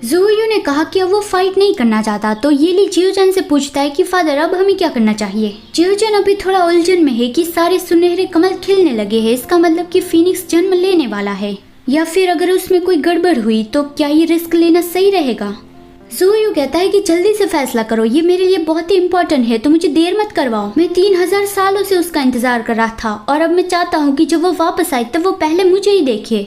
ज़ोयू ने कहा कि अब वो फाइट नहीं करना चाहता, तो ये ली जियोजन से पूछता है कि फादर अब हमें क्या करना चाहिए। जियोजन अभी थोड़ा उलझन में है कि सारे सुनहरे कमल खिलने लगे हैं, इसका मतलब कि फीनिक्स जन्म लेने वाला है, या फिर अगर उसमें कोई गड़बड़ हुई तो क्या ये रिस्क लेना सही रहेगा। ज़ोयू कहता है कि जल्दी से फैसला करो, ये मेरे लिए बहुत ही इम्पोर्टेंट है, तो मुझे देर मत करवाओ। मैं 3000 सालों से उसका इंतजार कर रहा था और अब मैं चाहता हूँ कि जब वो वापस आए तब वो पहले मुझे ही देखे।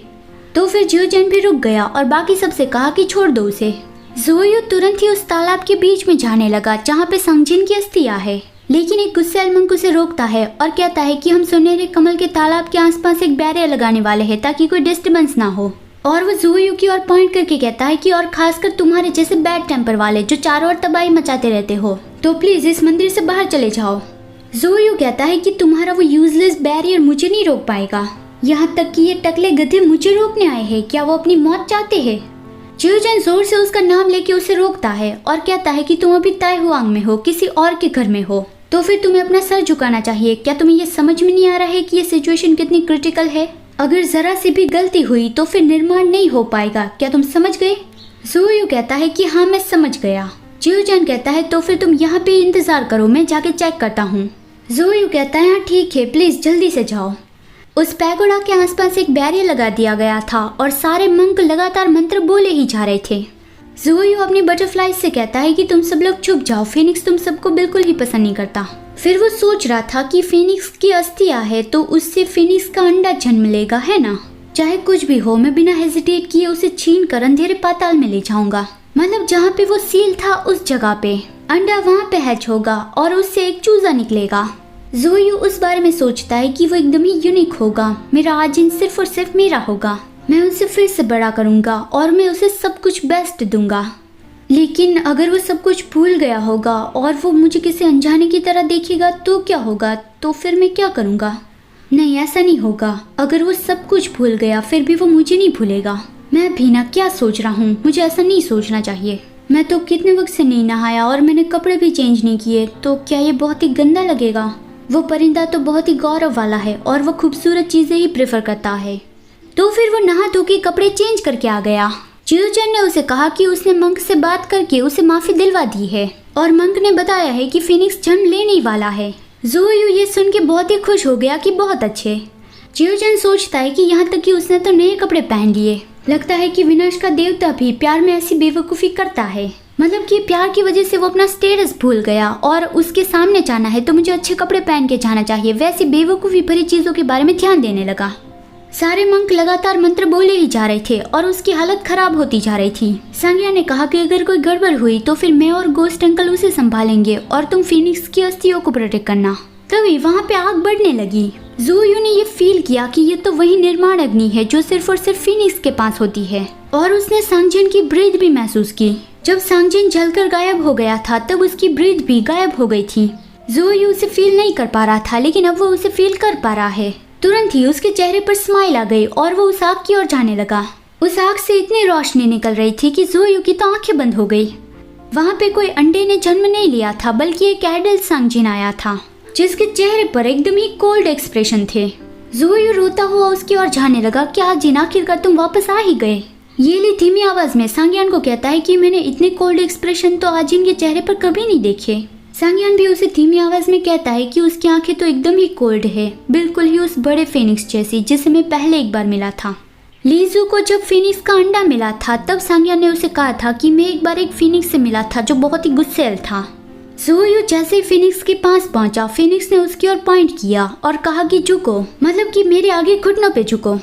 तो फिर जियोजन भी रुक गया और बाकी सबसे कहा कि छोड़ दो उसे। ज़ोयू तुरंत ही उस तालाब के बीच में जाने लगा जहाँ पे सांगजिन की अस्थियां है, लेकिन एक गुस्सैल मंक उसे रोकता है और कहता है कि हम सुनहरे कमल के तालाब के आसपास एक बैरियर लगाने वाले हैं ताकि कोई डिस्टर्बेंस ना हो। और वो ज़ोयू की ओर पॉइंट करके कहता है कि और खासकर तुम्हारे जैसे बैड टेम्पर वाले जो चारों ओर तबाही मचाते रहते हो, तो प्लीज इस मंदिर से बाहर चले जाओ। ज़ोयू कहता है कि तुम्हारा वो यूजलेस बैरियर मुझे नहीं रोक पाएगा, यहाँ तक कि ये टकले गधे मुझे रोकने आए हैं, क्या वो अपनी मौत चाहते हैं। जियोजन जोर से उसका नाम लेके उसे रोकता है और कहता है कि तुम अभी ताइहुआंग में हो, किसी और के घर में हो, तो फिर तुम्हें अपना सर झुकाना चाहिए। क्या तुम्हें ये समझ में नहीं आ रहा है कि ये सिचुएशन कितनी क्रिटिकल है? अगर जरा सी भी गलती हुई तो फिर निर्माण नहीं हो पाएगा, क्या तुम समझ गए? ज़ोयू कहता है कि हाँ मैं समझ गया। जियोजन कहता है तो फिर तुम यहाँ पे इंतजार करो, मैं जाके चेक करता हूँ। ज़ोयू कहता है हाँ ठीक है, प्लीज जल्दी से जाओ। उस पैगोडा के आसपास एक बैरियर लगा दिया गया था और सारे मंक लगातार मंत्र बोले ही जा रहे थे। ज़ोयू अपनी बटरफ्लाई से कहता है कि तुम सब लोग चुप जाओ, फिनिक्स तुम सबको बिल्कुल ही पसंद नहीं करता। फिर वो सोच रहा था कि फिनिक्स की अस्थियां है तो उससे फिनिक्स का अंडा जन्म लेगा, है ना? चाहे कुछ भी हो, मैं बिना हेजिटेट किए उसे छीन कर अंधेरे पाताल में ले जाऊंगा। मतलब जहाँ पे वो सील था उस जगह पे अंडा वहाँ पे हैच होगा और उससे एक चूजा निकलेगा। ज़ोयू उस बारे में सोचता है कि वो एकदम ही यूनिक होगा, मेरा आजिन सिर्फ और सिर्फ मेरा होगा, मैं उसे फिर से बड़ा करूंगा और मैं उसे सब कुछ बेस्ट दूंगा। लेकिन अगर वो सब कुछ भूल गया होगा और वो मुझे किसी अनजाने की तरह देखेगा तो क्या होगा? तो फिर मैं क्या करूंगा? नहीं, ऐसा नहीं होगा। अगर वो सब कुछ भूल गया फिर भी वो मुझे नहीं भूलेगा। मैं भी ना क्या सोच रहा हूँ, मुझे ऐसा नहीं सोचना चाहिए। मैं तो कितने वक्त से नहीं नहाया और मैंने कपड़े भी चेंज नहीं किए, तो क्या ये बहुत ही गंदा लगेगा? वो परिंदा तो बहुत ही गौरव वाला है और वो खूबसूरत चीजें ही प्रेफर करता है। तो फिर वो नहा धो के कपड़े चेंज करके आ गया। जियोजन ने उसे कहा कि उसने मंक से बात करके उसे माफी दिलवा दी है और मंक ने बताया है कि फिनिक्स जन्म लेने वाला है। ज़ोयू ये सुन के बहुत ही खुश हो गया कि बहुत अच्छे। जियोजन सोचता है कि यहाँ तक कि उसने तो नए कपड़े पहन लिए, लगता है कि विनाश का देवता भी प्यार में ऐसी बेवकूफ़ी करता है। मतलब कि प्यार की वजह से वो अपना स्टेटस भूल गया और उसके सामने जाना है तो मुझे अच्छे कपड़े पहन के जाना चाहिए, वैसी बेवकूफ़ी भरी चीज़ों के बारे में ध्यान देने लगा। सारे मंक लगातार मंत्र बोले ही जा रहे थे और उसकी हालत खराब होती जा रही थी। सांगिया ने कहा कि अगर कोई गड़बड़ हुई तो फिर मैं और गोस्ट अंकल उसे संभालेंगे और तुम फिनिक्स की अस्थियों को प्रोटेक्ट करना। तभी वहाँ पे आग बढ़ने लगी। ज़ोयू ने ये फील किया कि ये तो वही निर्माण अग्नि है जो सिर्फ और सिर्फ फिनिक्स के पास होती है और उसने सांगजिन की ब्रीथ भी महसूस की। जब सांगजिन जलकर गायब हो गया था तब उसकी ब्रीथ भी गायब हो गई थी। ज़ोयू उसे फील नहीं कर पा रहा था लेकिन अब वो उसे फील कर पा रहा है। तुरंत ही उसके चेहरे पर स्माइल आ गई और वो उस आग की ओर जाने लगा। उस आग से इतनी रोशनी निकल रही थी कि ज़ोयू की तो आंखें बंद हो गई। वहाँ पे कोई अंडे ने जन्म नहीं लिया था बल्कि एक एडल्ट सांगजिन आया था जिसके चेहरे पर एकदम ही कोल्ड एक्सप्रेशन थे। ज़ोयू रोता हुआ उसकी ओर जाने लगा। क्या जिन, आखिरकार तुम वापस आ ही गए। ये ली धीमी आवाज में सांगियान को कहता है कि मैंने इतने कोल्ड एक्सप्रेशन तो आजिन के चेहरे पर कभी नहीं देखे। सांगियान भी उसे धीमी आवाज में कहता है कि उसकी आंखें तो एकदम ही कोल्ड है, बिल्कुल ही उस बड़े फिनिक्स जैसी जिसे मैं पहले एक बार मिला था। लीजू को जब फिनिक्स का अंडा मिला था तब सांगियान ने उसे कहा था कि मैं एक बार एक फिनिक्स से मिला था जो बहुत ही गुस्सैल था। ज़ोयू जैसे ही फिनिक्स के पास पहुंचा, फिनिक्स ने उसकी ओर पॉइंट किया और कहा कि झुको, मतलब कि मेरे आगे घुटनों पे झुको।